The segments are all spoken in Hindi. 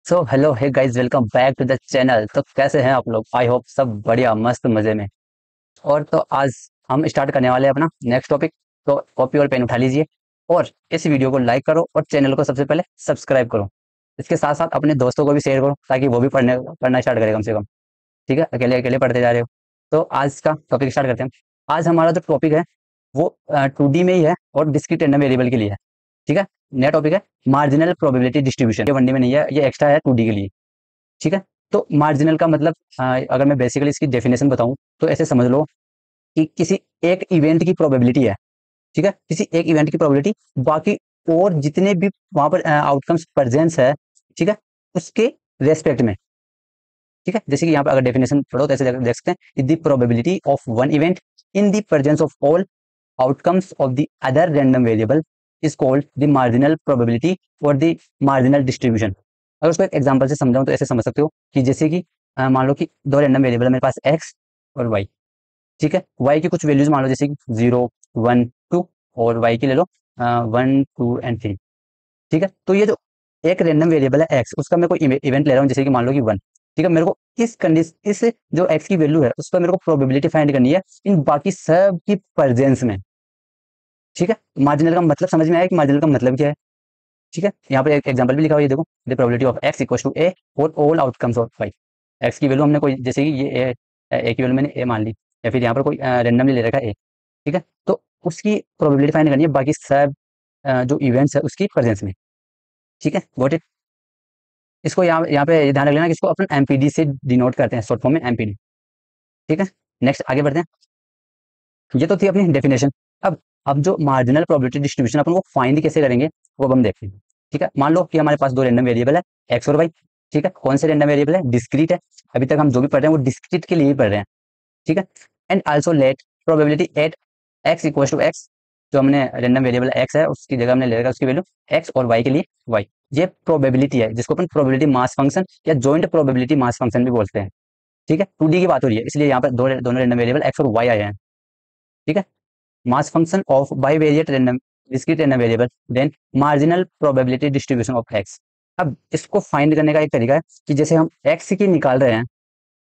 So hello hey guys, welcome back to the channel. तो कैसे हैं आप लोग? आई होप सब बढ़िया मस्त मजे में। और तो आज हम स्टार्ट करने वाले हैं अपना नेक्स्ट टॉपिक। तो कॉपी और पेन उठा लीजिए और इस वीडियो को लाइक करो और चैनल को सबसे पहले सब्सक्राइब करो। इसके साथ साथ अपने दोस्तों को भी शेयर करो ताकि वो भी पढ़ना स्टार्ट करें कम से कम। ठीक है, अकेले अकेले पढ़ते जा रहे हो। तो आज का टॉपिक स्टार्ट करते हैं। आज हमारा जो टॉपिक है वो 2D में ही है और डिस्क्रीट रैंडम वेरिएबल के लिए है। ठीक है, नया टॉपिक है मार्जिनल प्रोबेबिलिटी डिस्ट्रीब्यूशन। ये 1D में नहीं है, ये एक्स्ट्रा है 2D के लिए। ठीक है। तो मार्जिनल का मतलब अगर मैं बेसिकली इसकी डेफिनेशन बताऊं तो ऐसे समझ लो कि किसी एक इवेंट की प्रोबेबिलिटी है। ठीक है, किसी एक इवेंट की प्रोबेबिलिटी बाकी और जितने भी वहां पर आउटकम्स प्रेजेंस है, ठीक है, उसके रेस्पेक्ट में। ठीक है, जैसे कि यहाँ पर अगर डेफिनेशन पढ़ो तो ऐसे देख सकते हैं, the probability of one event in the presence of all outcomes of the other random variable is called the marginal probability or the marginal distribution। अगर उसको एक एग्जांपल से समझाऊं तो ऐसे समझ सकते हो कि जैसे कि मान लो कि दो रैंडम वेरिएबल है मेरे पास, x और y। ठीक है, y की कुछ वैल्यूज मान लो जैसे कि 0, 1, 2, और y की ले लो 1, 2 एंड 3। ठीक है, तो ये जो एक रैंडम वेरिएबल है x, उसका मैं कोई इवेंट ले रहा हूँ जैसे कि मान लो कि 1। ठीक है, मेरे को इस कंडीशन, इस जो x की वैल्यू है उस पर मेरे को प्रोबेबिलिटी फाइंड करनी है इन बाकी सब की प्रेजेंस में। ठीक है, मार्जिनल का मतलब समझ में आया कि मार्जिनल का मतलब क्या है? ठीक है, यहाँ पर एक एग्जांपल भी लिखा हुआ है, ये देखो, the probability of x equal to A for all outcomes of y। x की वैल्यू हमने कोई जैसे कि ये ए की वैल्यू मैंने ए मान ली, या फिर यहाँ पर कोई रेंडमली ले रखा है ए। ठीक है, तो उसकी प्रोबेबिलिटी फाइंड करनी है बाकी सब जो इवेंट्स है उसकी प्रेजेंस में। ठीक है, गॉट इट। इसको यहाँ यहाँ पे ध्यान रख लेना कि इसको अपन एमपीडी से डिनोट करते हैं, शॉर्ट फॉर्म में एमपीडी। ठीक है, नेक्स्ट आगे बढ़ते हैं। ये तो थी अपनी डेफिनेशन। अब जो मार्जिनल प्रोबेबिलिटी डिस्ट्रीब्यूशन अपन वो फाइंड कैसे करेंगे वो अब हम देखते हैं। ठीक है, मान लो कि हमारे पास दो रैंडम वेरिएबल है, एक्स और वाई। ठीक है, कौन से रैंडम वेरिएबल है? डिस्क्रीट है। अभी तक हम जो भी पढ़ रहे हैं वो डिस्क्रीट के लिए ही पढ़ रहे हैं। ठीक है, and also let probability at X equal to X. जो हमने रैंडम वेरिएबल एक्स है उसकी जगह हमने ले रखा है उसकी वैल्यू एक्स, और वाई के लिए वाई। ये प्रोबेबिलिटी है जिसको अपन प्रोबेबिलिटी मास फंक्शन या जॉइंट प्रोबेबिलिटी मास फंक्शन भी बोलते हैं। ठीक है, 2D की बात हो रही है इसलिए यहाँ पर दोनों रैंडम वेरिएबल एक्स और वाई आए हैं। ठीक है, mass function of bivariate random discrete random variable then marginal probability distribution of x। अब इसको फाइंड करने का एक तरीका है कि जैसे हम x की निकाल रहे हैं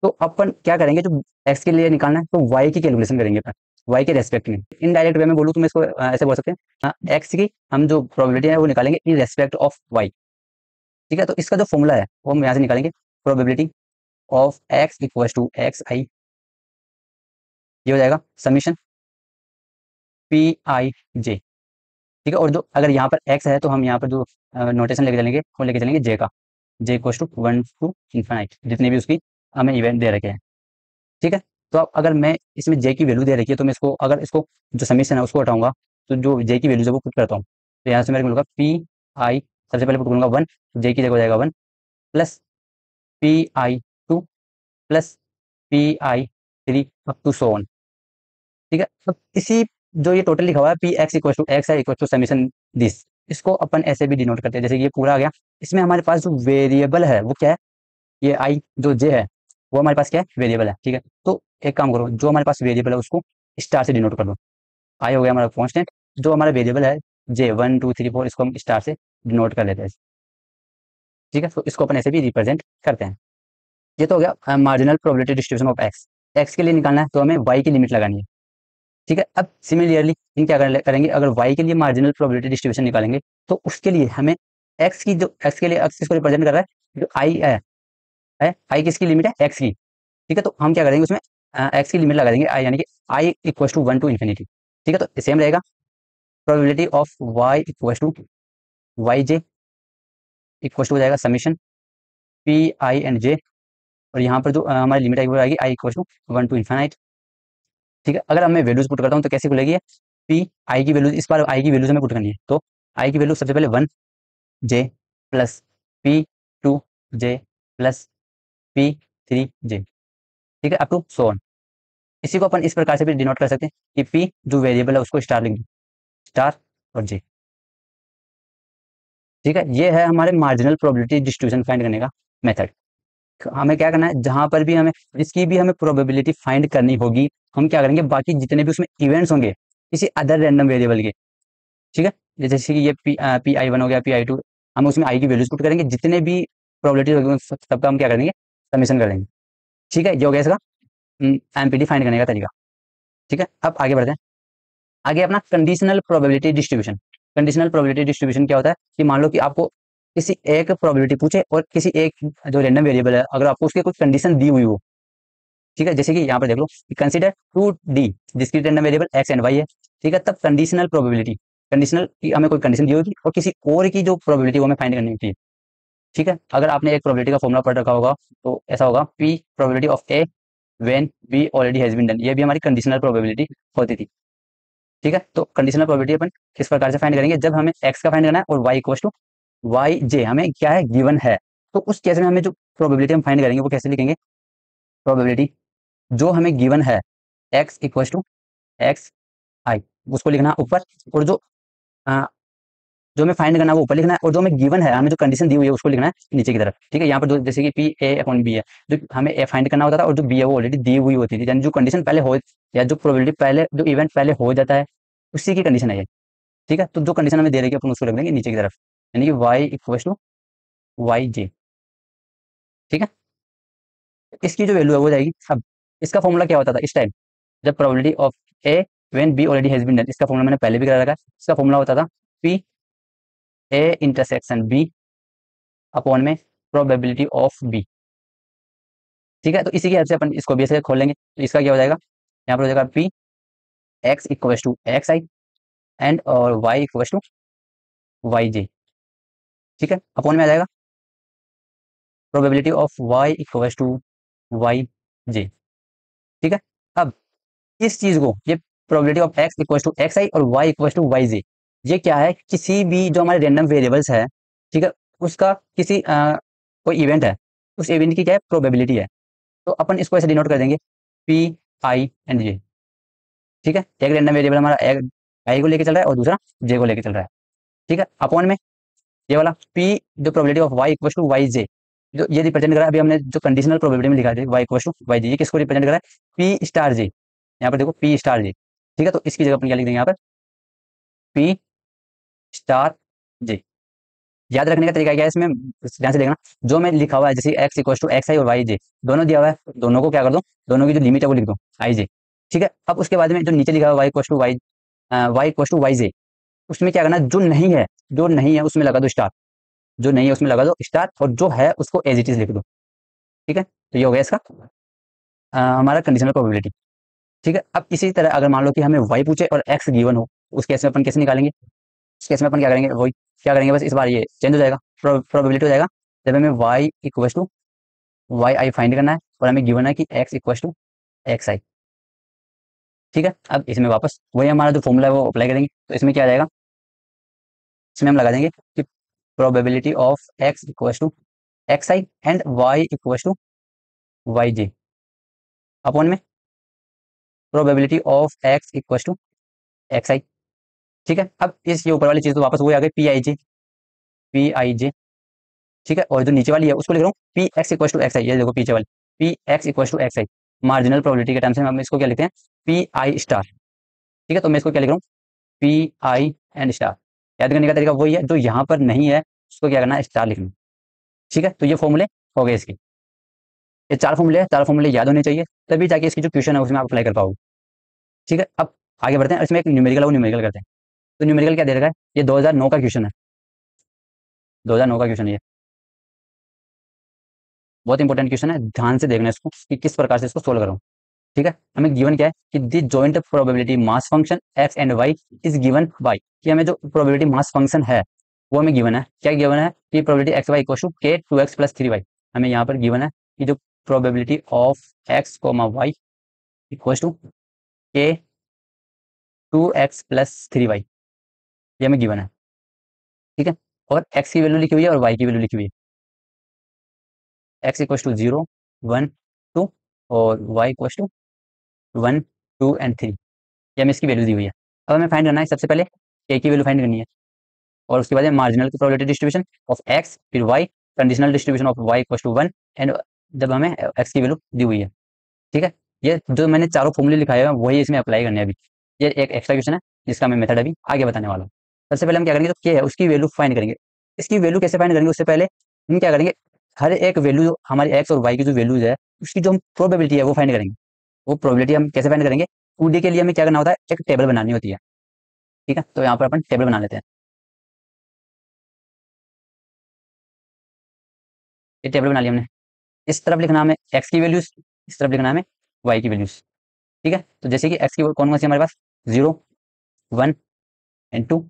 तो अपन क्या करेंगे, जो x के लिए निकालना है तो y की कैलकुलेशन करेंगे अपन y के रेस्पेक्ट में। इनडायरेक्ट वे में बोलूँ तो मैं इसको ऐसे बोल सकते हैं, x की हम जो प्रोबेबिलिटी है वो निकालेंगे इन रेस्पेक्ट ऑफ y। ठीक है, तो इसका जो फॉर्मूला है वो हम यहाँ से निकालेंगे, probability of x equal to x i. ये हो जाएगा समीशन पी आई जे। ठीक है, और जो अगर यहाँ पर x है तो हम यहाँ पर जो नोटेशन लेके चलेंगे वो लेके चलेंगे j का, j equal to 1 to infinite, जितने भी उसकी हमें इवेंट दे रखे हैं। ठीक है, तो अब अगर मैं इसमें j की वैल्यू दे रखी है तो मैं इसको, अगर इसको जो समीशन है उसको हटाऊंगा तो जो j की वैल्यू है वो पुट करता हूँ, तो यहाँ से मेरे को मिलेगा पी आई, सबसे पहले पुट करूंगा 1, j की जगह हो जाएगा 1, plus Pi2 plus Pi3 up to so on. ठीक है, अब इसी जो ये टोटल लिखा हुआ है P x equal to X है इक्वल टू समीशन दिस, इसको अपन ऐसे भी डिनोट करते हैं जैसे कि ये पूरा आ गया। इसमें हमारे पास जो वेरिएबल है वो क्या है? ये आई जो जे है वो हमारे पास क्या है? वेरिएबल है। ठीक है, तो एक काम करो, जो हमारे पास वेरिएबल है उसको स्टार से डिनोट कर दो। आई हो गया हमारा कॉन्स्टेंट, जो हमारा वेरिएबल है जे 1 2 3 4, इसको हम स्टार से डिनोट कर लेते हैं। ठीक है, तो इसको अपन ऐसे भी रिप्रेजेंट करते हैं। ये तो हो गया marginal probability distribution of x. X के लिए निकालना है तो हमें वाई की लिमिट लगानी है। ठीक है, अब सिमिलरली इन क्या करेंगे, अगर y के लिए मार्जिनल प्रोबेबिलिटी डिस्ट्रीब्यूशन निकालेंगे तो उसके लिए हमें x की, जो x के लिए x इसको रिप्रेजेंट कर रहा है, जो i है i किसकी लिमिट है? x की। ठीक है, तो हम क्या करेंगे उसमें x की लिमिट लगा देंगे i, यानी कि i equal to 1 to infinity. ठीक है, तो सेम रहेगा, probability of y equal to Y J equal to हो जाएगा summation P I and J, और यहाँ पर जो हमारी लिमिट आएगी वो आएगी i equal to 1 to infinite. ठीक है, अगर मैं वैल्यूज पुट करता हूँ तो कैसे खुलेगी? पी आई की वैल्यूज, इस बार आई की वैल्यूज हमें पुट करनी है, तो आई की वैल्यू सबसे पहले 1 जे प्लस P2 जे प्लस P3 जे। ठीक है, अप टू सो ऑन। इसी को अपन इस प्रकार से भी डिनोट कर सकते हैं कि P जो वेरिएबल है उसको स्टार लिख दो, स्टार और जे। ठीक है, ये है हमारे मार्जिनल प्रोबेबिलिटी डिस्ट्रीब्यूशन फाइंड करने का मेथड। हमें क्या करना है, जहां पर भी हमें जिसकी भी हमें प्रोबेबिलिटी फाइंड करनी होगी, हम क्या करेंगे, बाकी जितने भी उसमें इवेंट्स होंगे किसी अदर रैंडम वेरिएबल के। ठीक है, जैसे कि ये पी आई वन हो गया, Pi2, हम उसमें आई की वैल्यूज पुट करेंगे, जितने भी प्रोबेबिलिटी सबका हम क्या करेंगे, समीशन कर देंगे। ठीक है, ये हो गया इसका एमपीटी फाइंड करने का तरीका। ठीक है, अब आगे बढ़ते हैं। आगे अपना conditional probability distribution. Conditional probability distribution क्या होता है कि मान लो कि आपको किसी एक प्रोबेबिलिटी पूछे और किसी एक जो रैंडम वेरिएबल है अगर आपको उसकी कुछ कंडीशन दी हुई हो। ठीक है, जैसे कि यहाँ पर देख लो, consider two the discrete random variable x and y है। ठीक है, तब कंडीशनल प्रोबेबिलिटी, कंडीशनल की हमें कोई कंडीशन दी होगी और किसी और की जो प्रोबेबिलिटी वो हमें फाइंड करनी होती है। ठीक है, अगर आपने एक प्रोबेबिलिटी का फॉर्मूला पढ़ रखा होगा तो ऐसा होगा, P probability of A when B already has been done. ये भी हमारी कंडीशनल प्रोबेबिलिटी होती थी। ठीक है, तो कंडीशनल प्रोबेबिलिटी अपन किस प्रकार से फाइंड करेंगे, जब हमें एक्स का फाइंड करना है और वाई इक्वल टू वाई जे हमें क्या है, गिवन है। तो उस केस में हमें जो प्रोबेबिलिटी हम फाइंड करेंगे वो कैसे लिखेंगे, प्रोबेबिलिटी जो हमें गिवन है एक्स इक्वल टू एक्स आई, उसको लिखना ऊपर, और जो हमें फाइंड करना है वो ऊपर लिखना है, और जो हमें गिवन है, हमें जो कंडीशन दी हुई है उसको लिखना है नीचे की तरफ। ठीक है, यहाँ पर जो जैसे कि पी ए अपॉन बी है, जो हमें ए फाइंड करना होता था और जो बी है वो ऑलरेडी दी हुई होती थी, यानी जो कंडीशन पहले हो या जो प्रोबेबिलिटी पहले जो इवेंट पहले हो जाता है उसी की कंडीशन है ये। ठीक है, तो जो कंडीशन हमें दे रही है अपन उसको रख देंगे नीचे की तरफ, यानी कि Y equal to Y j. ठीक है, इसकी जो वैल्यू है वो जाएगी। अब इसका फॉर्मूला क्या होता था इस टाइम, जब probability of A when B already has been done, इसका फॉर्मूला मैंने पहले भी करा रखा है। इसका फॉर्मूला होता था P A intersection B upon में प्रोबेबिलिटी ऑफ बी। ठीक है, तो इसी की हेल्प से अपन इसको भी ऐसे खोल लेंगे, तो इसका क्या हो जाएगा, यहाँ पर हो जाएगा p x equal to x i and और y equal to Y j. ठीक है, अपॉन में आ जाएगा probability of Y equal to Y j. ठीक है, अब इस चीज को, ये probability of x equal to x i और y equal to Y j, ये क्या है, किसी भी जो हमारे रैंडम वेरिएबल्स है, ठीक है, उसका किसी कोई इवेंट है, उस इवेंट की क्या है, प्रोबेबिलिटी है। तो अपन इसको ऐसे डिनोट कर देंगे पी आई एंड जे। ठीक है, एक रैंडम वेरिएबल हमारा आई को लेके चल रहा है और दूसरा जे को लेके चल रहा है। ठीक है, अपॉन में ये वाला पी जो probability of Y equal to Y j, जो ये रिप्रेजेंट कर रहा है, अभी हमने जो कंडीशनल प्रोबेबिलिटी में लिखा था Y equal to Y j, ये किसको रिप्रेजेंट कर रहा है, पी स्टार जे। यहाँ पर देखो पी स्टार जे। ठीक है, तो इसकी जगह अपन क्या लिख देंगे यहाँ पर, पी स्टार जे। याद रखने का तरीका क्या है इसमें, ध्यान से देखना, जो मैं लिखा हुआ है जैसे x equal to x i और वाई जे दोनों दिया हुआ है, दोनों को क्या कर दो, दोनों की जो लिमिट है वो लिख दो आई जे। ठीक है, अब उसके बाद में जो नीचे लिखा हुआ y equal to y equal to Y j, उसमें क्या करना, जो नहीं है, जो नहीं है उसमें लगा दो स्टार, जो नहीं है उसमें लगा दो स्टार, और जो है उसको एज इट इज लिख दो। ठीक है, तो ये हो गया इसका हमारा कंडीशनल प्रोबेबिलिटी। ठीक है, अब इसी तरह अगर मान लो कि हमें वाई पूछे और एक्स गिवन हो, उस केस में अपन कैसे निकालेंगे, उस केस में अपन क्या करेंगे, वही क्या करेंगे, बस इस बार ये चेंज हो जाएगा, प्रोबेबिलिटी हो जाएगा, जब हमें Y equal to Y I find करना है और हमें गिवन है कि एक्स इक्वल टू एक्स आई। ठीक है, अब इसमें वापस वही हमारा जो फॉर्मूला है वो अप्लाई करेंगे, तो इसमें क्या आ जाएगा, इसमें हम लगा देंगे कि probability of x equal to x i and Y equal to Y J upon में probability of x equal to x आई। ठीक है, अब इस ये ऊपर वाली चीज तो वापस वही आ गई P I J, P I जे। ठीक है, और जो नीचे वाली है उसको लिख रहा हूँ p x equal to x i, ये देखो पीछे वाली p x equal to x i, marginal probability के टाइम से हम इसको क्या लिखते हैं, पी आई स्टार। ठीक है, तो मैं इसको क्या लिख रहा हूँ, पी आई एंड स्टार। याद करने का तरीका वही है, जो यहाँ पर नहीं है उसको क्या करना है, स्टार लिखना। ठीक है, तो ये फॉर्मूले हो गए इसके, ये चार फॉर्मूले हैं, चार फॉर्मूले याद होने चाहिए, तभी जाके इसकी जो क्वेश्चन है उसमें आप अप्लाई कर पाओगे। ठीक है, अब आगे बढ़ते हैं, इसमें एक न्यूमेरिकल है वो न्यूमेरिकल करते हैं। तो न्यूमेरिकल क्या दे रखा है, ये 2009 का क्वेश्चन है, 2009 का क्वेश्चन है ये, बहुत इंपॉर्टेंट क्वेश्चन है, ध्यान से देखना इसको कि किस प्रकार से इसको सोल्व करूँ। ठीक है, हमें गिवन क्या है कि the joint probability mass function x and y is given by, कि हमें जो प्रोबेबिलिटी मास फंक्शन है वो हमें गिवन है, क्या गिवन है कि probability x y equal to k two x plus three y. हमें यहाँ पर गिवन है कि जो probability of x comma y equal to k two x plus three y, ये हमें गिवन है। ठीक है, और एक्स की वैल्यू लिखी हुई है और वाई की वैल्यू लिखी हुई है, x equal to zero one two और y equal to one two and three, ये हमें इसकी वैल्यू दी हुई है। अब हमें फाइंड करना है सबसे पहले के की वैल्यू फाइंड करनी है, और उसके बाद मार्जिनल की प्रोबेबिलिटी डिस्ट्रीब्यूशन ऑफ एक्स, फिर Y, conditional distribution of Y equal to one, and जब हमें एक्स की वैल्यू दी हुई है। ठीक है, ये जो मैंने चारों फॉर्मूले लिखाए हैं वही इसमें अप्लाई करने हैं अभी। ये एक एक्स्ट्रा क्वेश्चन है जिसका मैं मेथड अभी आगे बताने वाला हूँ। सबसे पहले हम क्या करेंगे, तो के है उसकी वैल्यू फाइंड करेंगे। इसकी वैल्यू कैसे फाइंड करेंगे, उससे पहले हम क्या करेंगे, हर एक वैल्यू हमारी एक्स और वाई की जो वैल्यूज है उसकी जो हम प्रोबेबिलिटी है वो फाइंड करेंगे। वो प्रोबेबिलिटी हम कैसे फाइंड करेंगे? 2D के लिए हमें क्या करना होता है, एक टेबल बनानी होती है। ठीक है, तो यहाँ पर अपन टेबल बना लेते हैं। ये टेबल बना लिया हमने। इस तरफ लिखना हमें एक्स की वैल्यूज, इस तरफ लिखना हमें वाई की वैल्यूज। ठीक है, तो जैसे कि एक्स की कौन कौन सी है हमारे पास, 0, 1 एंड 2।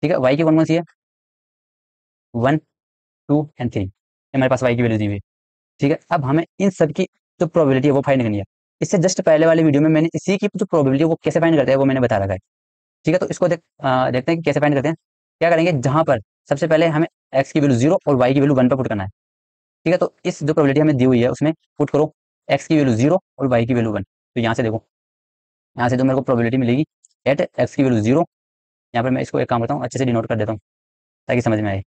ठीक है, वाई की कौन कौन सी है, 1, 2 एंड 3। हमारे पास वाई की वैल्यू दी हुई है। ठीक है, अब हमें इन सब की जो प्रोबेबिलिटी है वो फाइंड करनी है। इससे जस्ट पहले वाले वीडियो में मैंने इसी की जो प्रोबेबिलिटी है वो कैसे फाइंड करते हैं वो मैंने बता रखा है। ठीक है, तो इसको देखते हैं कि कैसे फाइंड करते हैं। क्या करेंगे, जहां पर सबसे पहले हमें एक्स की वैल्यू 0 और वाई की वैल्यू 1 पर पुट करना है। ठीक है, तो इस जो प्रोबेबिलिटी हमें दी हुई है उसमें पुट करो एक्स की वैल्यू 0 और वाई की वैल्यू 1। तो यहाँ से देखो, यहाँ से जो मेरे को प्रोबेबिलिटी मिलेगी एट एक्स की वैल्यू 0। यहाँ पर मैं इसको एक काम करता हूँ, अच्छे से डिनोट कर देता हूँ ताकि समझ में आए।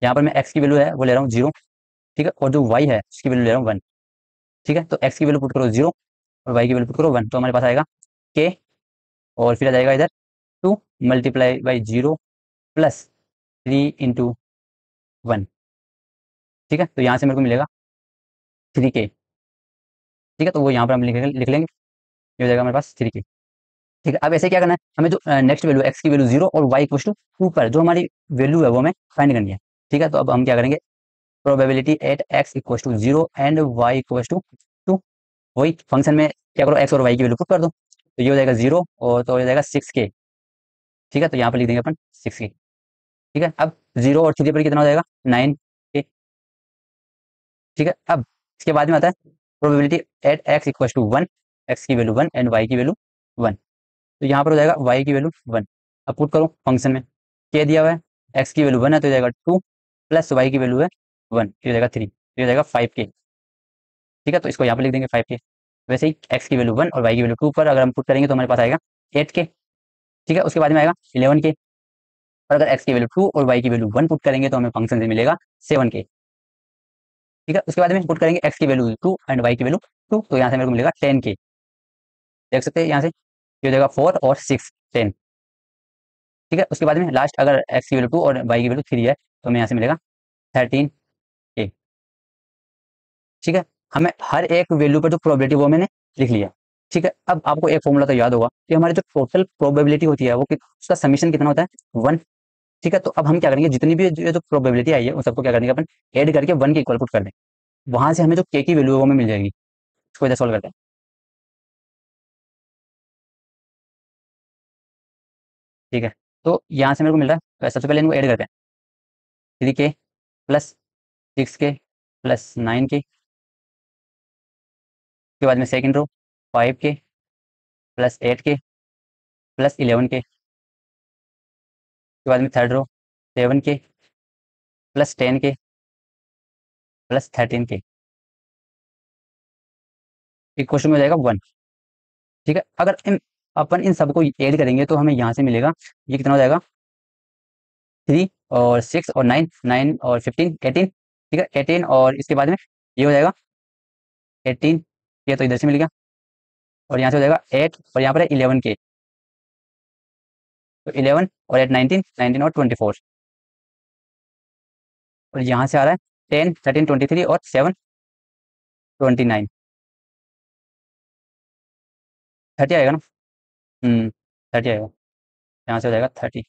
यहाँ पर मैं एक्स की वैल्यू है वो ले रहा हूँ 0। ठीक है, और जो वाई है उसकी वैल्यू ले रहा हूँ 1। ठीक है, तो एक्स की वैल्यू पुट करो 0 और वाई की वैल्यू पुट करो 1, तो हमारे पास आएगा के, और फिर आ जाएगा इधर 2 × 0 + 3 × 1। ठीक है, तो यहाँ से मेरे को मिलेगा 3K। ठीक है, तो वो यहाँ पर हम लिख लेंगे, ये हो जाएगा हमारे पास 3K। ठीक है, अब ऐसे क्या करना है, हमें जो नेक्स्ट वैल्यू एक्स की वैल्यू 0 और वाई इक्वल टू 2 पर जो हमारी वैल्यू है वो हमें फाइंड करनी है। ठीक है, तो अब हम क्या करेंगे, probability at X equal to 0 and Y equal to 2। वही फंक्शन में क्या करो, एक्स और वाई की वैल्यू पुट कर दो, तो ये हो जाएगा 0 और तो हो जाएगा 6K। ठीक है, तो यहाँ पर लिख देंगे अपन 6K। ठीक है, अब 0 और 3 पर कितना हो जाएगा, 9K। ठीक है, अब इसके बाद में आता है probability at X equal to 1, X की वैल्यू 1 एंड वाई की वैल्यू 1। तो यहाँ पर हो जाएगा वाई की वैल्यू 1। अब पुट करो फंक्शन में, क्या दिया हुआ है, एक्स की वैल्यू 1 है तो हो जाएगा 2 प्लस वाई की वैल्यू है 1, ये हो जाएगा 3, ये हो जाएगा 5K। ठीक है, तो इसको यहाँ पर लिख देंगे 5K। वैसे ही एक्स की वैल्यू 1 और वाई की वैल्यू 2 पर अगर हम पुट करेंगे तो हमारे पास आएगा 8K। ठीक है, उसके बाद में आएगा 11K। और अगर एक्स की वैल्यू 2 और वाई की वैल्यू 1 पुट करेंगे तो हमें फंक्शन से मिलेगा 7K। ठीक है, उसके बाद में पुट करेंगे एक्स की वैल्यू 2 एंड वाई की वैल्यू 2, तो यहाँ से मेरे को मिलेगा 10K। देख सकते हैं यहाँ से, ये हो जाएगा 4 और 6, 10। ठीक है, उसके बाद में लास्ट अगर एक्स की वैल्यू 2 और वाई की वैल्यू 3 है तो हमें यहाँ से मिलेगा 13K। ठीक है, हमें हर एक वैल्यू पर जो प्रोबेबिलिटी वो मैंने लिख लिया। ठीक है, अब आपको एक फॉर्मूला तो याद होगा कि हमारी जो टोटल प्रोबेबिलिटी होती है वो उसका समीशन कितना होता है, 1। ठीक है, तो अब हम क्या करेंगे, जितनी भी जो प्रोबेबिलिटी आई है उन सबको क्या करेंगे अपन, ऐड करके 1 के इक्वल पुट कर दें। वहां से हमें जो के की वैल्यू है वो हमें मिल जाएगी। इसको इधर सॉल्व करते हैं। ठीक है, तो यहाँ से मेरे को मिल रहा है, सबसे पहले इनको ऐड करते हैं, 3K plus 6K plus 9K। उसके बाद में second row 5K plus 8K plus 11K। उसके बाद में third row 7K plus 10K plus 13K। Equation में हो जाएगा 1। ठीक है, अगर अपन इन सबको ऐड करेंगे तो हमें यहाँ से मिलेगा, ये कितना हो जाएगा, 3 और 6 और 9, 9 और 15, 18। ठीक है, 18 और इसके बाद में ये हो जाएगा 18, ये तो इधर से मिल गया, और यहाँ से हो जाएगा 8 और यहाँ पर है 11K। तो 11 और 8 19, 19 और 24, और यहाँ से आ रहा है 10 13 23 और 7 29। 30 आएगा ना, 30 आएगा, यहाँ से हो जाएगा 30।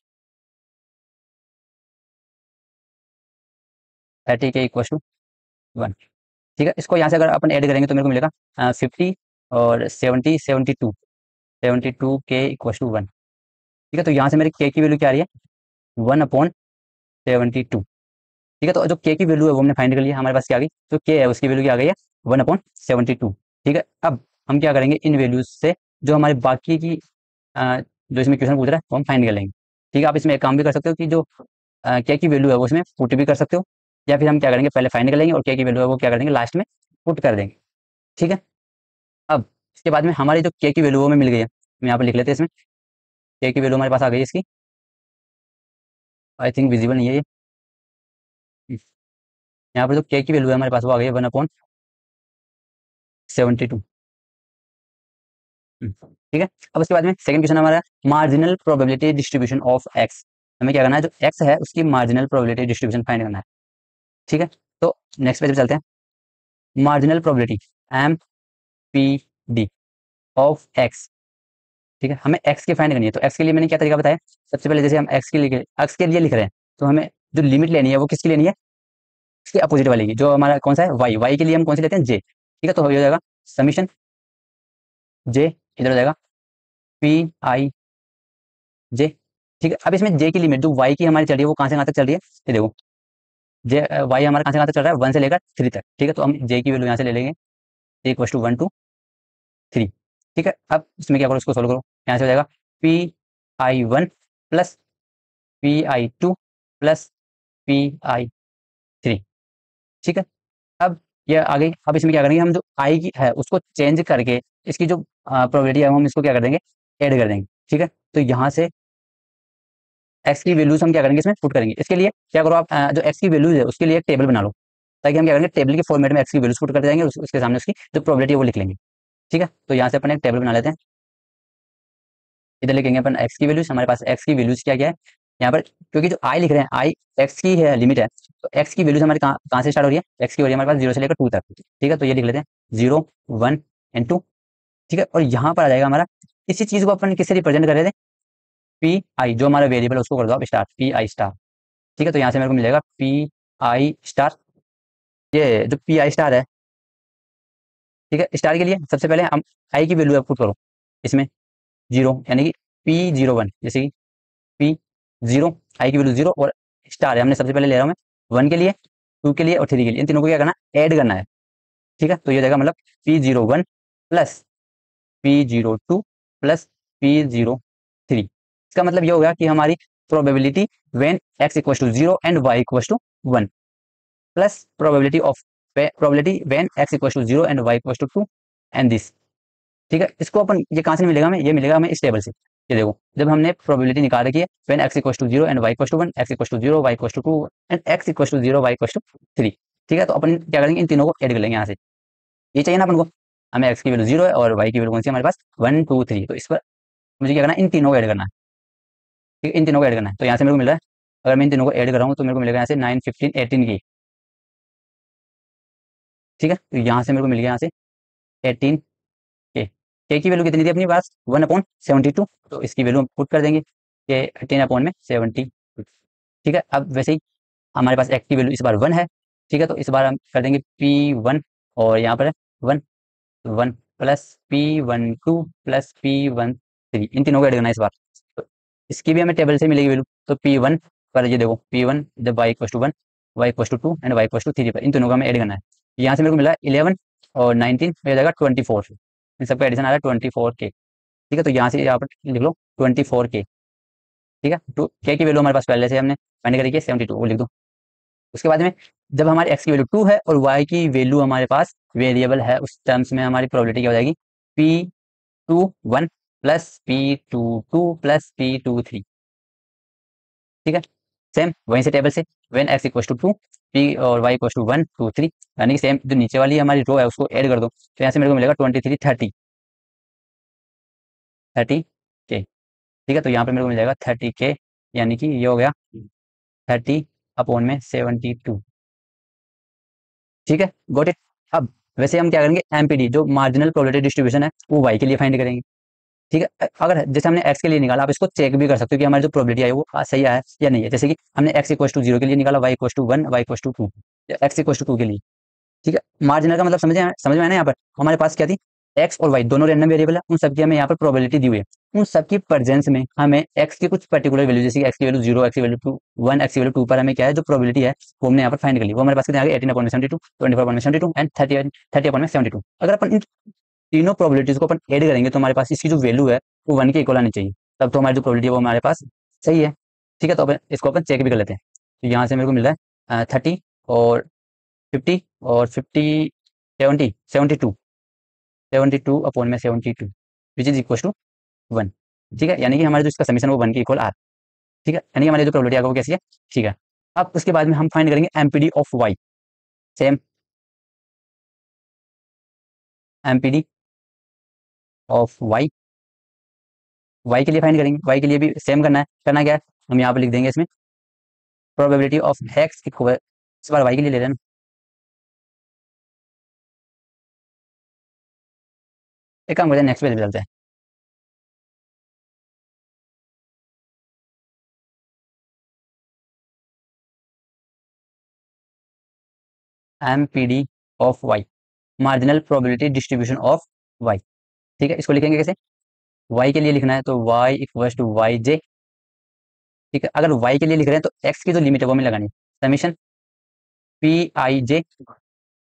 30K equal to 1। ठीक है, इसको यहाँ से अगर अपन ऐड करेंगे तो मेरे को मिलेगा 50 और 70 72K इक्वल टू 1। ठीक है, तो यहाँ से मेरे के की वैल्यू क्या आ रही है, 1/72। ठीक है, तो जो के की वैल्यू है वो हमने फाइंड कर लिया, हमारे पास क्या आ गई, जो के है उसकी वैल्यू क्या आ गई है, 1/72। ठीक है, अब हम क्या करेंगे, इन वैल्यूज से जो हमारी बाकी की जो इसमें क्वेश्चन पूछ रहा है वो हम फाइंड कर लेंगे। ठीक है, आप इसमें एक काम भी कर सकते हो कि जो के की वैल्यू है वो उसमें पुट भी कर सकते हो, या फिर हम क्या करेंगे, पहले फाइंड कर लेंगे और के की वैल्यू है वो क्या कर देंगे लास्ट में पुट कर देंगे। ठीक है, अब इसके बाद में हमारी जो के की वैल्यू वो हमें मिल गई है, हम यहाँ पर लिख लेते हैं, इसमें के की वैल्यू हमारे पास आ गई है इसकी, आई थिंक विजिबल नहीं है ये, यहाँ पर जो के की वैल्यू है हमारे पास वो आ गई है 1/72। ठीक है। अब उसके बाद में सेकंड क्वेश्चन हमारा marginal probability distribution of x. हमें क्या करना है, जो एक्स है उसकी मार्जिनल प्रोबेबिलिटी डिस्ट्रीब्यूशन फाइंड करना है। ठीक है, तो नेक्स्ट पेज पे चलते हैं। Marginal probability M P D of X. ठीक है, हमें एक्स की फाइंड करनी है। तो एक्स के लिए मैंने क्या तरीका बताया, सबसे पहले जैसे हम एक्स के लिए लिख रहे हैं, तो हमें जो लिमिट लेनी है वो किसकी लेनी है, इसके अपोजिट वाले की, जो हमारा कौन सा है वाई। वाई के लिए हम कौन सी लेते हैं, जे। ठीक है, तो हो जाएगा समीशन जे, इधर हो जाएगा पी आई जे। ठीक है, अब इसमें जे की लिमिट जो वाई की हमारी चल रही है वो कहाँ से कहाँ तक चल रही है, ये देखो। जे वाई हमारा कहाँ से कहाँ तक चल रहा है, 1 से लेकर 3 तक। ठीक है, तो हम जे की वैल्यू यहाँ से ले लेंगे, इक्वल टू 1 to 3। ठीक है, अब इसमें क्या करो, इसको सोल्व करो। यहाँ से हो जाएगा Pi1 plus Pi2 plus Pi3। ठीक है, अब ये आ गई। अब इसमें क्या करेंगे, हम जो आई की है उसको चेंज करके इसकी जो प्रोबेबिलिटी है हम इसको क्या कर देंगे, ऐड कर देंगे। ठीक है, तो यहाँ से एक्स की वैल्यूज हम क्या करेंगे, इसमें पुट करेंगे। इसके लिए क्या करो आप, जो एक्स की वैल्यूज है उसके लिए एक टेबल बना लो, ताकि हम क्या करेंगे, टेबल के फॉर्मेट में एक्स की वैल्यूज पुट करते जाएंगे, उसके सामने उसकी जो प्रोबेबिलिटी है वो लिख लेंगे। ठीक है, तो यहाँ से अपन एक टेबल बना लेते हैं। इधर लिखेंगे अपन एक्स की वैल्यूज। हमारे पास एक्स की वैल्यूज क्या क्या है यहाँ पर, क्योंकि जो आई लिख रहे हैं आई एक्स की है लिमिट है, तो एक्स की वैल्यूज हमारे कहाँ कहाँ से स्टार्ट हो रही है, एक्स की हो रही है हमारे पास 0 से लेकर 2 तक। ठीक है, तो ये लिख लेते हैं 0 1 एंड 2। ठीक है, और यहाँ पर आ जाएगा हमारा, इसी चीज को अपन किससे रिप्रेजेंट कर रहे थे, पी आई, जो हमारा वेरिएबल है उसको कर दो आप स्टार, पी आई स्टार। ठीक है, तो यहाँ से मेरे को मिल जाएगा पी आई स्टार। ये जो पी आई स्टार है, ठीक है, स्टार के लिए सबसे पहले हम आई की वैल्यू पुट करो इसमें 0, यानी कि P01, जैसे कि P0, आई की वैल्यू 0 और स्टार है, हमने सबसे पहले ले रहा हूँ मैं 1 के लिए, 2 के लिए और 3 के लिए, इन तीनों को क्या करना है, ऐड करना है। ठीक है, तो ये जाएगा मतलब P01 plus P02 plus P03। इसका मतलब ये हो गया कि हमारी probability when x equal to 0 and y equal to 1 plus probability when x equal to 0 and y equal to 2 and this. ठीक है, इसको अपन ये कहाँ से मिलेगा हमें, ये मिलेगा हमें इस टेबल से। ये देखो, जब हमने प्रोबेबिलिटी निकाल रखी है when x equal to 0 and y equal to 1, x equal to 0 y equal to 2 and x equal to 0 y equal to 3। ठीक है, तो अपन क्या करेंगे, इन तीनों को ऐड कर लेंगे यहाँ से। ये चाहिए ना अपन को, हमें x की वैल्यू 0 है और y की वैल्यू कौन सी है हमारे पास 1 2 3, तो इस पर मुझे क्या करना है, इन तीनों को ऐड करना है। ठीक है, इन तीनों को ऐड करना है, तो यहाँ से मेरे को मिल रहा है, अगर मैं इन तीनों को ऐड कर रहा हूँ तो मेरे को मिलेगा यहाँ से 9 15 18 की। ठीक है, तो यहाँ से मेरे को मिल गया यहाँ से 18 के की वैल्यू कितनी थी अपनी पास, 1/72, तो इसकी वैल्यू हम पुट कर देंगे कि 18/72। ठीक है, अब वैसे ही हमारे पास एक्स की वैल्यू इस बार 1 है। ठीक है, तो इस बार हम कर देंगे P1 और यहाँ पर 1 1 प्लस P12 प्लस P13, इन तीनों को ऐड करना है इस बार। तो इसकी भी हमें टेबल से मिलेगी वैल्यू, तो P1 पर ये देखो P1 जब y equal to 1, y equal to 2 and y equal to 3 पर, इन तीनों को हमें ऐड करना है। यहाँ से मेरे को मिला 11 और 19, हो जाएगा 24, इन सबका एडिशन आ रहा है 24 के। ठीक है, तो यहाँ से यहाँ पर लिख लो 24 के। ठीक है, तो के की वैल्यू हमारे पास पहले से हमने फाइंड करी है 72, वो लिख दो। उसके बाद में जब हमारे एक्स की वैल्यू 2 है और वाई की वैल्यू हमारे पास वेरिएबल है, उस टर्म्स में हमारी प्रोबेबिलिटी क्या हो जाएगी, P21 plus P22 plus P23। ठीक है, सेम वहीं से टेबल से when x equal to 2 p और y इक्वल टू 1 2 3, यानी कि सेम जो नीचे वाली हमारी रो है उसको ऐड कर दो, तो यहाँ से मेरे को मिलेगा 23 30 के। ठीक है, तो यहाँ पे मेरे को मिल जाएगा 30 के, यानी कि ये हो गया 30/72। ठीक है, गॉट इट। अब वैसे हम क्या करेंगे, एमपीडी जो मार्जिनल प्रोबेबिलिटी डिस्ट्रीब्यूशन है वो वाई के लिए फाइंड करेंगे। ठीक है, अगर जैसे हमने एक्स के लिए निकाला, आप इसको चेक भी कर सकते हो कि हमारी जो प्रोबेबिलिटी है वो सही है या नहीं है। जैसे कि हमने एक्स इक्वल टू 0 के लिए निकाला, Y equal to 1, Y equal to 2, X equal to 2 के लिए। ठीक है, मार्जिनल का मतलब समझ में आया ना, यहाँ पर हमारे पास क्या थी, एक्स और वाई दोनों रैंडम वेरिएबल है, उन सबकी हमें यहाँ पर प्रोबेबिलिटी दी हुई है। उन सबकी प्रेजेंस में हमें एक्स की कुछ पर्टिकुलर वैल्यू, जैसे एक्स की वैल्यू 0, एक्स की वैल्यू 2 1, एक्स की वैल्यू 2 पर हमें क्या है जो प्रोबेबिलिटी है वो हमने यहाँ पर फाइंड कर ली। वो हमारे पास कितने आ गए, 18/72, 24/72 एंड 30/72। अगर अपन इन तीनों प्रोबेबिलिटीज को अपन ऐड करेंगे तो हमारे पास इसकी जो वैल्यू है वो 1 के इक्वल आनी चाहिए, तब तो हमारी जो प्रोबेबिलिटी है वो हमारे पास सही है। ठीक है, तो अपन इसको अपन चेक भी कर लेते हैं। तो यहाँ से मेरे को मिल रहा है 30 और 50 और 50 70 72/72 विच इज इक्वल टू 1। ठीक है, यानी कि हमारे जो इसका समीशन वो 1 के इक्वल आ। ठीक है, यानी कि हमारी जो प्रोबेबिलिटी आएगा वो कैसी है। ठीक है, अब उसके बाद में हम फाइंड करेंगे MPD of Y. Same MPD of Y Y के लिए फाइंड करेंगे, वाई के लिए भी सेम करना है। करना क्या है, हम यहाँ पर लिख देंगे इसमें प्रोबेबिलिटी ऑफ एक्स इक्वल, इस बार वाई के लिए ले रहे हैं ना। एक काम करते हैं, नेक्स्ट पेज पे चलते हैं। M P D of Y, marginal probability distribution of Y. ठीक है, इसको लिखेंगे कैसे, वाई के लिए लिखना है तो Y equals to Y j. ठीक है, अगर वाई के लिए लिख रहे हैं तो एक्स की जो लिमिट है वो हमें लगानी है, समीशन पी आई जे।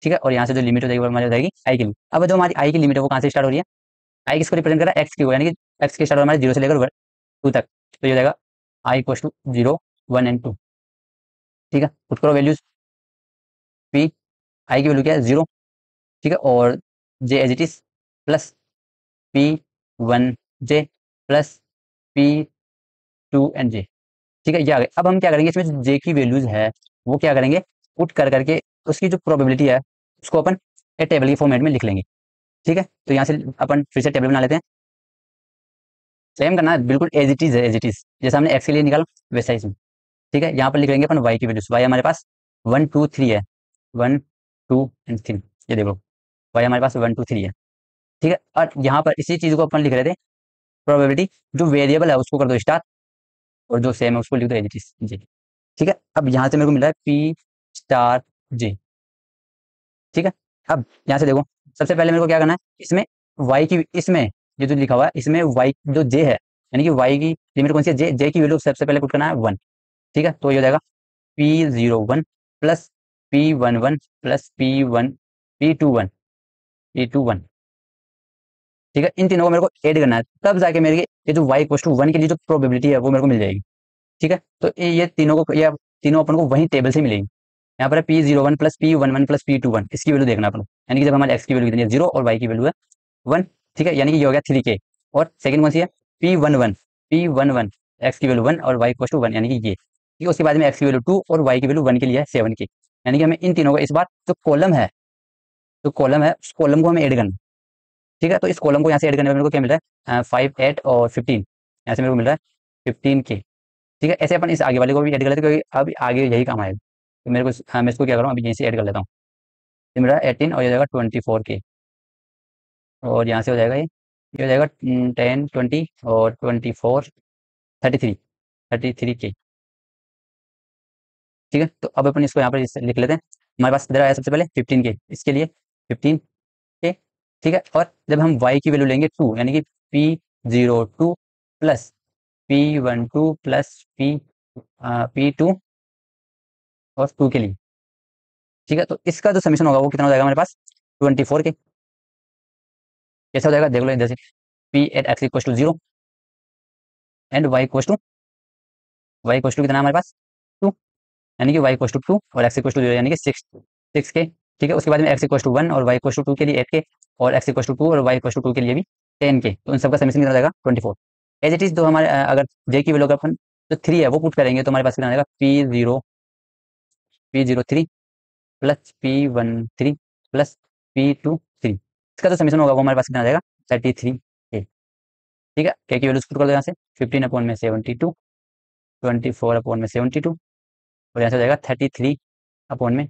ठीक है, और यहाँ से जो लिमिट हो जाएगी वो हमारी हो जाएगी आई की लिमिट। अब जो हमारी आई की लिमिट है वो कहाँ से स्टार्ट हो रही है, आई किसको रिप्रेजेंट कर रहा है, एक्स की को, यानी कि एक्स की स्टार्ट हो हमारे जीरो से लेकर टू तक। तो ये हो जाएगा i equals to zero, one and two. ठीक है, पुट करो वैल्यूज, पी आई की वैल्यू क्या है, जीरो। ठीक है, और j as it is, plus P one j plus P two and j. ठीक है, ये आ गए। अब हम क्या करेंगे, इसमें जे की वैल्यूज है वो क्या करेंगे, पुट कर करके उसकी जो प्रोबेबिलिटी है उसको अपन एक टेबल के फॉर्मेट में लिख लेंगे। ठीक है, तो यहाँ से अपन फिर से टेबल बना लेते हैं। सेम करना है, बिल्कुल एज इट इज है, एज इट इज जैसे हमने एक्स के लिए निकाला वैसा ही इसमें। ठीक है, यहाँ पर लिख लेंगे अपन वाई की वैल्यूज। वाई हमारे पास वन टू थ्री है, वन टू एंड थ्री। ये देखो, वाई हमारे पास वन टू थ्री है। ठीक है, और यहाँ पर इसी चीज को अपन लिख रहे थे, प्रोबेबिलिटी जो वेरिएबल है उसको कर दो स्टार, और जो सेम है उसको लिख दो एज इट इज जी। ठीक है, अब यहाँ से मेरे को मिल रहा है पी स्टार जे। ठीक है, अब यहाँ से देखो, सबसे पहले मेरे को क्या करना है, इसमें y की, इसमें ये जो लिखा हुआ है इसमें y जो j है, यानी कि y की लिमिट कौन सी है, j की वैल्यू सबसे पहले पुट करना है वन। ठीक है, तो ये हो जाएगा P zero one plus P one one plus P two one. ठीक है, इन तीनों को मेरे को ऐड करना है, तब जाके मेरे ये जो y इक्वल टू वन के लिए जो प्रोबेबिलिटी है वो मेरे को मिल जाएगी। ठीक है, तो ये तीनों को, ये तीनों अपन को वही टेबल से मिलेगी। यहाँ पर P zero one plus P one one plus P two one, इसकी वैल्यू देखना अपन, यानी कि जब हमारे एक्स की वैल्यू कितनी है जीरो और वाई की वैल्यू है वन। ठीक है, यानी कि ये हो गया थ्री के। और सेकंड कौन सी है, पी वन वन एक्स की वैल्यू वन और वाई इक्वल टू वन, यानी कि ये। ठीक है, उसके बाद में एक्स की वैल्यू टू और वाई की वैल्यू वन के लिए है सेवन के। यानी कि हमें इन तीनों को इस बार जो कॉलम है, जो कॉलम है उस कॉलम को हमें ऐड करना। ठीक है, तो इस कॉलम को यहाँ से ऐड करने में मेरे को क्या मिल रहा है, फाइव एट और फिफ्टीन, यहाँ से मेरे को मिल रहा है 15 के। ठीक है, ऐसे अपन इस आगे वाले को भी ऐड कर लेते हैं, क्योंकि अब आगे यही काम आएगा। तो मेरे को, हाँ, मैं इसको क्या करूँ, अभी यहीं से ऐड कर लेता हूँ। ये मेरा 18 और ये हो जाएगा 24 के, और यहाँ से हो जाएगा ये हो जाएगा 10 20 और 24 33, 33 के। ठीक है, तो अब अपन इसको यहाँ पर लिख लेते हैं। हमारे पास इधर आया सबसे पहले 15 के, इसके लिए 15 के। ठीक है, और जब हम y की वैल्यू लेंगे टू, यानी कि P02 plus P12 plus P2 और टू के लिए। ठीक है, तो इसका जो समीशन होगा वो कितना हो जाएगा हमारे पास, 24 के। कैसा हो जाएगा देख लो इधर से, P at X equal to zero and Y equal to कितना है हमारे पास, टू, यानी कि वाई इक्वल टू टू और एक्स इक्वल टू जीरो, यानी कि सिक्स, सिक्स के। ठीक है, उसके बाद में एक्स इक्वल टू वन और वाई इक्वल टू टू के लिए एट के, और एक्स इक्वल टू टू और वाई इक्वल टू टू के लिए भी 10 के। तो इन सबका समीशन कितना हो जाएगा 24। एज इट इज जो हमारे अगर जे की वैल्यू का अपन जो थ्री है वो पुट करेंगे तो हमारे पास कितना आ जाएगा, P zero three plus P13 plus P23। इसका जो समीशन होगा वो हमारे पास कितना आ जाएगा, 33 के। ठीक है, के की वैल्यूज पुट कर दो यहाँ से, 15 अपॉन में 72, 24 अपॉन में 72, और यहाँ से हो जाएगा 33 अपॉन में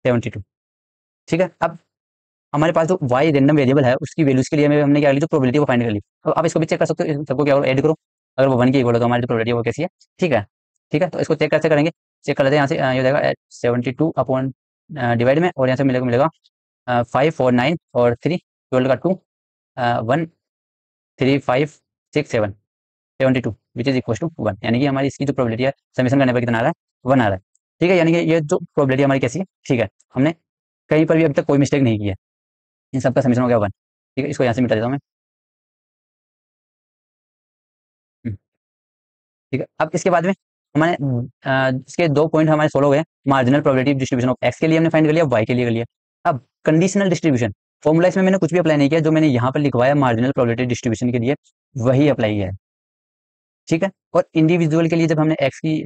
72। ठीक है, अब हमारे पास जो y रेंडम वेरिएबल है उसकी वैल्यूज के लिए हमने क्या कर ली, जो प्रोबेबिलिटी को फाइंड कर ली। तो आप इसको भी चेक कर सकते हो, सबको क्या करो, ऐड करो। अगर वो वन की इक्वल हो तो हमारी जो प्रोबेबिलिटी है वो कैसी है। ठीक है, ठीक है, तो इसको चेक कैसे करेंगे, चेक कर लेते हैं। यहाँ से ये हो जाएगा 72 अपॉन डिवाइड में, और यहाँ से मिलेगा 5 4 9 और 3 12 का 2 1 3 5 6 7 72 which is equal to one, यानी कि हमारी इसकी जो प्रोबेबिलिटी है समीशन करने पर कितना आ रहा है, वन आ रहा है। ठीक है, यानी कि ये जो प्रोबेबिलिटी हमारी कैसी है, ठीक है, हमने कहीं पर भी अभी तक कोई मिस्टेक नहीं की है, इन सबका समीशन हो गया वन। ठीक है, इसको यहाँ से मिटा देता हूँ मैं। हम्म, ठीक है, अब इसके बाद में हमारे इसके दो पॉइंट हमारे सोल्व हो गए। Marginal probability distribution of x के लिए हमने फाइंड कर लिया, वाई के लिए कर लिया। अब कंडीशनल डिस्ट्रीब्यूशन फॉर्मूला, इसमें मैंने कुछ भी अप्लाई नहीं किया, जो मैंने यहाँ पर लिखवाया मार्जिनल प्रोबेबिलिटी डिस्ट्रीब्यूशन के लिए वही अप्लाई किया है। ठीक है, और इंडिविजुअल के लिए जब हमने एक्स की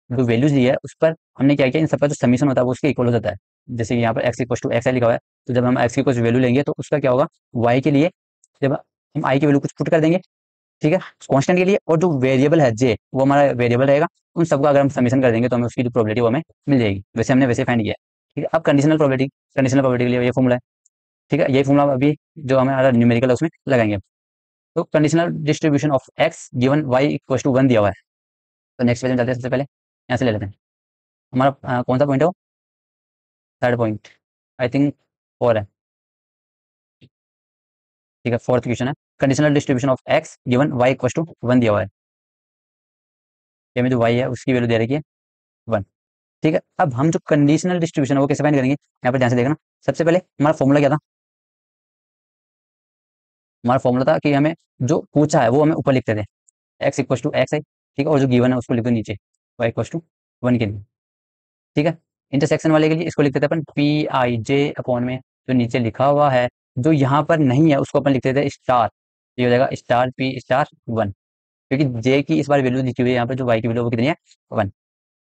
जो वैल्यूज ली है उस पर हमने क्या किया, इन सबका जो समीशन होता है वो उसके इक्वल हो जाता है। जैसे कि यहाँ पर एक्स इक्वल टू एक्स लिखा हुआ है, तो जब हम एक्स की कुछ वैल्यू लेंगे तो उसका क्या होगा, वाई के लिए जब हम आई की वैल्यू कुछ पुट कर देंगे ठीक है, कांस्टेंट के लिए। और जो वेरिएबल है जे, वो हमारा वेरिएबल रहेगा। उन सबका अगर हम समीशन कर देंगे तो हमें उसकी जो प्रोबेबिलिटी वो हमें मिल जाएगी। वैसे हमने वैसे फाइंड किया है। ठीक है, अब कंडीशनल प्रोबेबिलिटी के लिए ये फॉर्मूला है। ठीक है, ये फॉर्मूला अभी जो हमारा न्यूमेरिकल है उसमें लगाएंगे। तो conditional distribution of X given Y equal to 1 दिया हुआ है। तो नेक्स्ट पेज में चलते हैं। सबसे पहले यहाँ से ले लेते हैं। हमारा कौन सा पॉइंट है वो? थर्ड पॉइंट, आई थिंक 4 है। ठीक है, फोर्थ क्वेश्चन है। Conditional distribution of X given Y equal to 1 दिया हुआ है। ये में जो वाई है उसकी वैल्यू दे रखी है 1। ठीक है, अब हम जो कंडीशनल डिस्ट्रीब्यूशन है वो कैसे फाइंड करेंगे, यहाँ पर ध्यान से देखना। सबसे पहले हमारा फॉर्मूला क्या था? हमारा फॉर्मूला था कि हमें जो पूछा है वो हमें ऊपर लिखते थे, एक्स इक्वल टू एक्स है। ठीक है, और जो गिवन है उसको लिख दो नीचे, वाई इक्वल टू 1 के लिए। ठीक है, इंटरसेक्शन वाले के लिए इसको लिखते थे अपन पी आई जे अपॉन में जो नीचे लिखा हुआ है। जो यहाँ पर नहीं है उसको अपन लिखते थे स्टार। ये हो जाएगा स्टार पी स्टार 1, क्योंकि जे की इस बार वैल्यू लिखी हुई है यहाँ पर, जो वाई की वैल्यू वो कितनी है 1।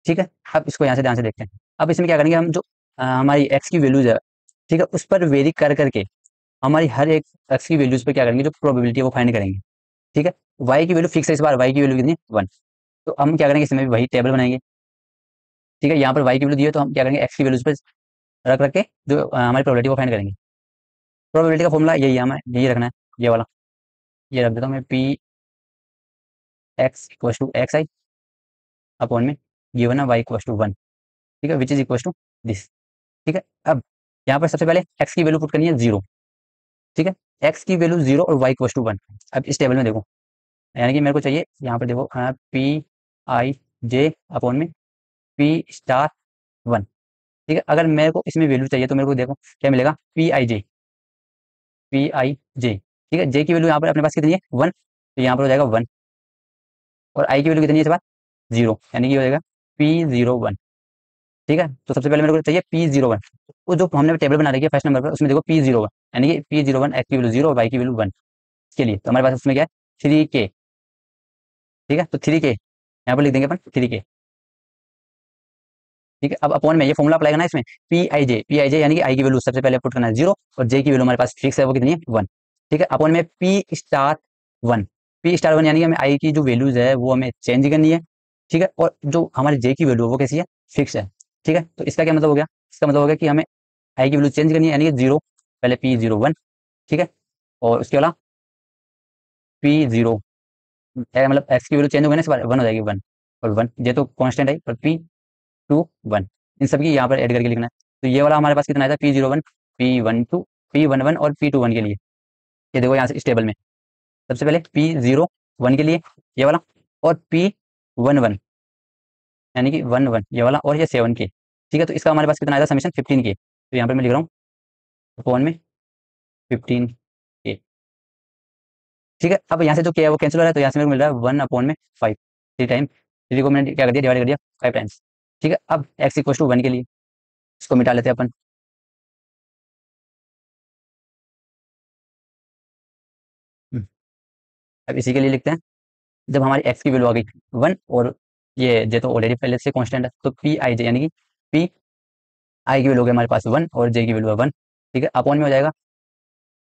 ठीक है, अब इसको यहाँ से ध्यान से देखते हैं। अब इसमें क्या करेंगे हम, जो हमारी एक्स की वैल्यूज है, ठीक है, उस पर वेरी कर करके हमारी हर एक एक्स की वैल्यूज पर क्या करेंगे, जो प्रोबेबिलिटी है वो फाइंड करेंगे। ठीक है, वाई की वैल्यू फिक्स है, इस बार वाई की वैल्यू कितनी है 1। तो हम क्या करेंगे, इसमें भी वही टेबल बनाएंगे। ठीक है, यहाँ पर वाई की वैल्यू दी है तो हम क्या करेंगे, एक्स की वैल्यूज पर रख रख के जो हमारी प्रोबेबिलिटी वो फाइंड करेंगे। प्रोबेबिलिटी का फॉर्मूला यही है, हमें यही रखना है, ये वाला। ये रख देता हूँ मैं, P x equal to x I upon में गिवन है वाई इक्वल टू 1। ठीक है, which is equal to this. ठीक है, अब यहाँ पर सबसे पहले एक्स की वैल्यू पुट करनी है 0। ठीक है, एक्स की वैल्यू 0 और वाई इक्वल टू 1। अब इस टेबल में देखो, यानी कि मेरे को चाहिए यहाँ पर देखो पी आई जे अपॉन में पी स्टार 1। ठीक है, अगर मेरे को इसमें वैल्यू चाहिए तो मेरे को देखो क्या मिलेगा, P I J, P I जे। ठीक है, जे की वैल्यू यहाँ पर अपने पास कितनी है 1, तो यहाँ पर हो जाएगा 1। और आई की वैल्यू कितनी है इस बार 0, यानी कि हो जाएगा P01। ठीक है, तो सबसे पहले मेरे को चाहिए P01। वो जो हमने टेबल बना रखी है फर्स्ट नंबर पर, उसमें देखो P01, यानी कि P01 एक्स की वैल्यू 0 और वाई की वैल्यू 1 के लिए। तो हमारे पास उसमें क्या है 3K। ठीक है, तो 3K यहाँ पर लिख देंगे अपन 3K। ठीक है, अब अपॉन में ये फॉर्मूला अप्लाई करना है इसमें, पी आई जे यानी कि आई की वैल्यू सबसे पहले पुट करना है 0 और जे की वैल्यू हमारे पास फिक्स है वो कितनी है 1। ठीक है, अपॉन में P*1, P*1 यानी कि हमें आई की जो वैल्यूज है वो हमें चेंज करनी है। ठीक है, और जो हमारे जे की वैल्यू है वो कैसी है, फिक्स है। ठीक है, तो इसका क्या मतलब हो गया, इसका मतलब हो गया कि हमें आई की वैल्यू चेंज करनी है, यानी कि 0 पहले P01। ठीक है, और उसके अलावा P0, मतलब एक्स की वैल्यू चेंज हो गई ना, इस बार 1 हो जाएगी 1। और 1 ये तो कांस्टेंट है, पर P21 इन सबकी यहाँ पर ऐड करके लिखना है। तो ये वाला हमारे पास कितना आया था P01, P12, P11 और P21 के लिए। ये देखो यहाँ से इस टेबल में सबसे पहले P01 के लिए ये वाला, और P11 यानी कि 11 ये वाला, और ये 7K। ठीक है, तो इसका हमारे पास कितना आया था समीशन 15K। तो यहाँ पर मैं लिख रहा हूँ अपॉन में 15K। ठीक है, अब यहाँ से जो K है वो कैंसिल हो रहा है, तो यहाँ से मेरे को मिल रहा है 1/5। 3 टाइम 3 को मैंने क्या कर दिया, डिवाइड कर दिया 5 टाइम्स। ठीक है, अब x इक्वल टू 1 के लिए इसको मिटा लेते हैं अपन। हम्म, अब इसी के लिए लिखते हैं, जब हमारी एक्स की वैल्यू आ गई 1, और ये तो ऑलरेडी पहले से कांस्टेंट है, तो पी आई जे यानी कि पी आई की वैल्यू हो गई हमारे पास 1 और जे की वैल्यू है 1। ठीक है, अपॉन में हो जाएगा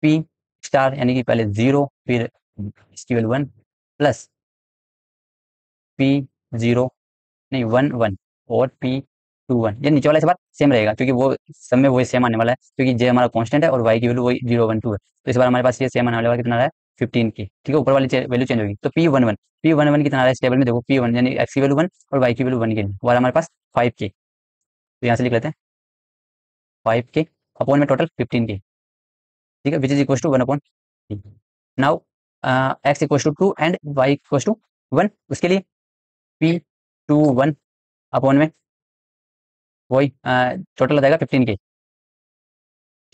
पी स्टार यानी कि पहले 0 फिर इसकी वैल्यू 1 प्लस पी 0 नहीं 1 1 और P21। ये नीचे वाला इस बार सेम रहेगा, क्योंकि वो सब में वही सेम आने वाला है, क्योंकि जे हमारा कांस्टेंट है और वाई की वैल्यू वही 0 1 2 है। तो इस बार हमारे पास ये सेम आने वाला कितना है 15K। ठीक है, ऊपर वाली वैल्यू चेंज होगी। तो P11 कितना आ रहा है इस टेबल में देखो, P1 यानी एक्स की वैल्यू 1 और वाई की वैल्यू 1 के लिए वो हमारे पास 5K। तो यहाँ से लिख लेते हैं 5K अपॉन में टोटल 15K। ठीक है, which is equal to 1/, now X equal to 2 and Y equal to 1। उसके लिए P21 अपॉन में वही टोटल आ जाएगा 15K।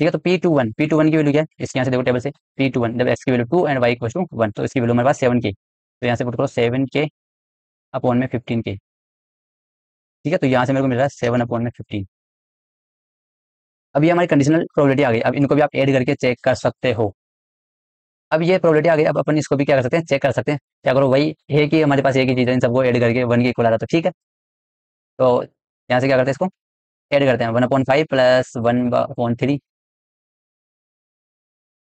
ठीक है, तो P21 की वैल्यू क्या है, इसके यहाँ से देखो टेबल से P21 जब x की value 2 and y equal to 1, तो इसकी वैल्यू हमारे पास 7K। तो यहाँ से पुट करो 7K अपॉन में 15K। ठीक है, तो यहाँ से मेरे को मिल रहा है 7/15। अब ये हमारी कंडीशनल प्रोबेबिलिटी आ गई। अब इनको भी आप ऐड करके चेक कर सकते हो। अब ये प्रोबेबिलिटी आ गई, अब अपन इसको भी क्या कर सकते हैं, चेक कर सकते हैं। क्या करो, वही है कि हमारे पास एक ही चीज़ है, इन सबको ऐड करके 1 के इक्वल आ रहा, तो ठीक है। तो यहाँ से क्या करते हैं, इसको ऐड करते हैं, 1/5 प्लस 1/3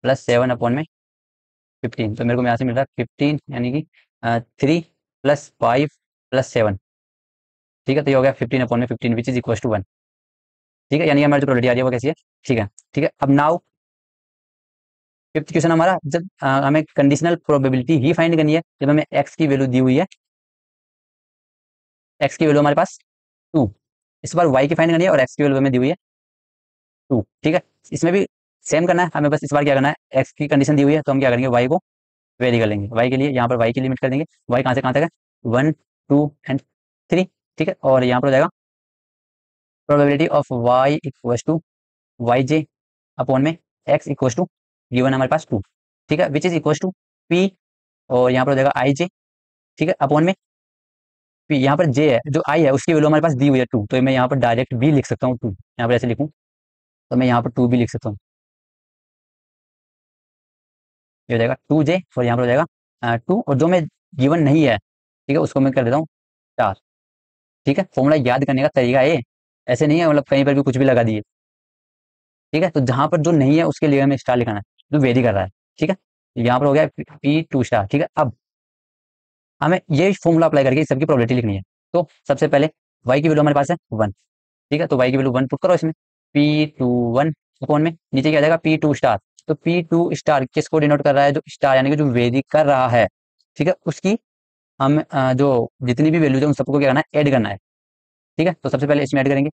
प्लस 7/, 15, तो मेरे को यहाँ से मिल रहा है 15 यानी कि 3 + 5 + 7। ठीक है, तो ये हो गया 15/15 विच इज इक्वल टू 1। ठीक है, यानी कि हमारी जो प्रोबेबिलिटी आ रही है वो कैसी है, ठीक है। ठीक है, अब नाउ फिफ्थ क्वेश्चन हमारा, जब हमें कंडीशनल प्रोबेबिलिटी ही फाइंड करनी है, जब हमें एक्स की वैल्यू दी हुई है, एक्स की वैल्यू हमारे पास 2, इस बार वाई की फाइंड करनी है और एक्स की वैल्यू हमें दी हुई है 2। ठीक है, इसमें भी सेम करना है हमें, बस इस बार क्या करना है, एक्स की कंडीशन दी हुई है तो हम क्या करेंगे, वाई को वेरी कर लेंगे। वाई के लिए यहाँ पर वाई की लिमिट कर देंगे, वाई कहाँ से कहाँ तक है, 1 2 एंड 3। ठीक है, और यहाँ पर हो जाएगा probability of Y equal to Y J upon में एक्स इक्वल टू गिवन हमारे पास 2। ठीक है, which is equal to P, और यहाँ पर हो जाएगा आई जे। ठीक है, अपॉन में पी, यहाँ पर जे है, जो आई है उसकी वैल्यू हमारे पास दी हुई है 2, तो मैं यहाँ पर डायरेक्ट भी लिख सकता हूँ 2, यहाँ पर ऐसे लिखूँ तो मैं यहाँ पर 2 भी लिख सकता हूँ। ये हो जाएगा 2 जे, और यहाँ पर हो जाएगा 2, और जो मैं गिवन नहीं है, ठीक है, उसको मैं कर देता हूँ 4। ठीक है, फॉर्मूला याद करने का तरीका है, ऐसे नहीं है मतलब कहीं पर भी कुछ भी लगा दिए। ठीक है, तो जहां पर जो नहीं है उसके लिए हमें स्टार लिखाना है, जो वेरी कर रहा है। ठीक है, यहाँ पर हो गया P2 स्टार। ठीक है, अब हमें ये फॉर्मूला अप्लाई करके इस सबकी प्रोबेबिलिटी लिखनी है। तो सबसे पहले y की वैल्यू हमारे पास है 1। ठीक है, तो y की वैल्यू 1 पुट करो इसमें, P21 अपॉन में नीचे क्या आ जाएगा P2 स्टार। तो P2 स्टार किसको डिनोट कर रहा है, जो स्टार यानी कि जो वेरी कर रहा है। ठीक है, उसकी हम जो जितनी भी वैल्यूज है उन सबको क्या करना है, ऐड करना है। ठीक है, तो सबसे पहले इसमें ऐड करेंगे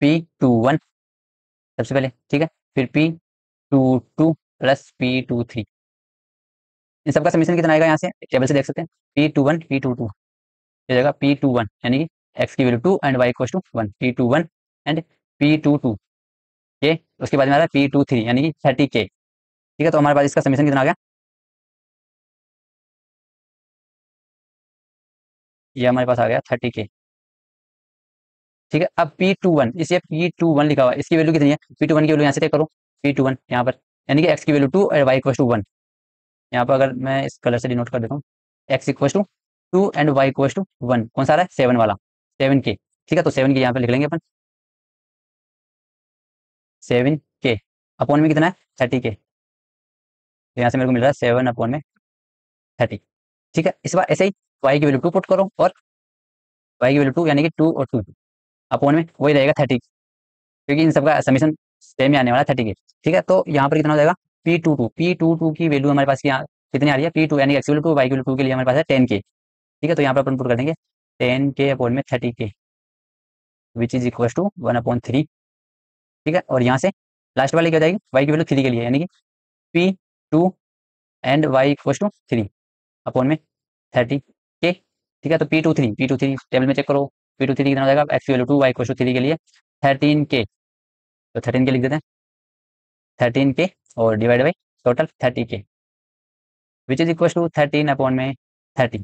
P21 सबसे पहले। ठीक है, फिर P22 + P23, इन सबका समीशन कितना आएगा, यहाँ से टेबल से देख सकते हैं, P21 P22 ये जगह P21 यानी कि x की value 2 and y equal to 1, P21 and P22 ये, उसके बाद में आ रहा है P23 यानी कि 30K। ठीक है, तो हमारे पास इसका समीशन कितना आ गया, ये हमारे पास आ गया 30K। ठीक है, अब P21, इसे P21 लिखा हुआ है, इसकी वैल्यू कितनी है, P21 की वैल्यू यहाँ से टेक करो, P21 यहाँ पर यानी कि x की वैल्यू 2 और y इक्वल टू 1। यहाँ पर अगर मैं इस कलर से डिनोट कर देता हूँ, x equal to 2 and y equal to 1, कौन सा आ रहा है, 7 वाला, 7K। ठीक है, तो 7K यहाँ पे लिख लेंगे अपन, 7K अपॉन में कितना है, 30K। तो यहाँ से मेरे को मिल रहा है 7/30। ठीक है, इस बार ऐसे ही y की वैल्यू 2 पुट करो, और y की वैल्यू 2 यानी कि 2 और 2 अपॉन में वही रहेगा 30, क्योंकि इन सबका समीशन सेम ही आने वाला है 30K। ठीक है, तो यहाँ पर कितना हो जाएगा, P22 की वैल्यू हमारे पास यहाँ कितनी आ रही है, P2 यानी एक्स वैल्यू 2 y की वैल्यू 2 के लिए हमारे पास है 10K। ठीक है, तो यहाँ पर अपन पुट कर देंगे 10K अपॉन में 30K which is equal to 1/3। ठीक है, और यहाँ से लास्ट वाली क्या हो जाएगी, y की वैल्यू 3 के लिए यानी कि P2 and y equal to 3 upon में 30K। ठीक है, तो P23 टेबल में चेक करो, P23 कितना हो जाएगा, एक्स की वैल्यू 2 y इक्वल टू 3 के लिए 13K, तो 13K लिख देते हैं, 13K और divide by total 30K which is equal to 13/30।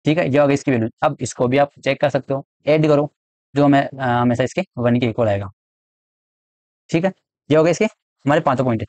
ठीक है, ये हो गई इसकी वैल्यू। अब इसको भी आप चेक कर सकते हो, ऐड करो, जो हमें हमेशा इसके 1 के इक्वल आएगा। ठीक है, ये हो गए इसके हमारे 5 पॉइंट।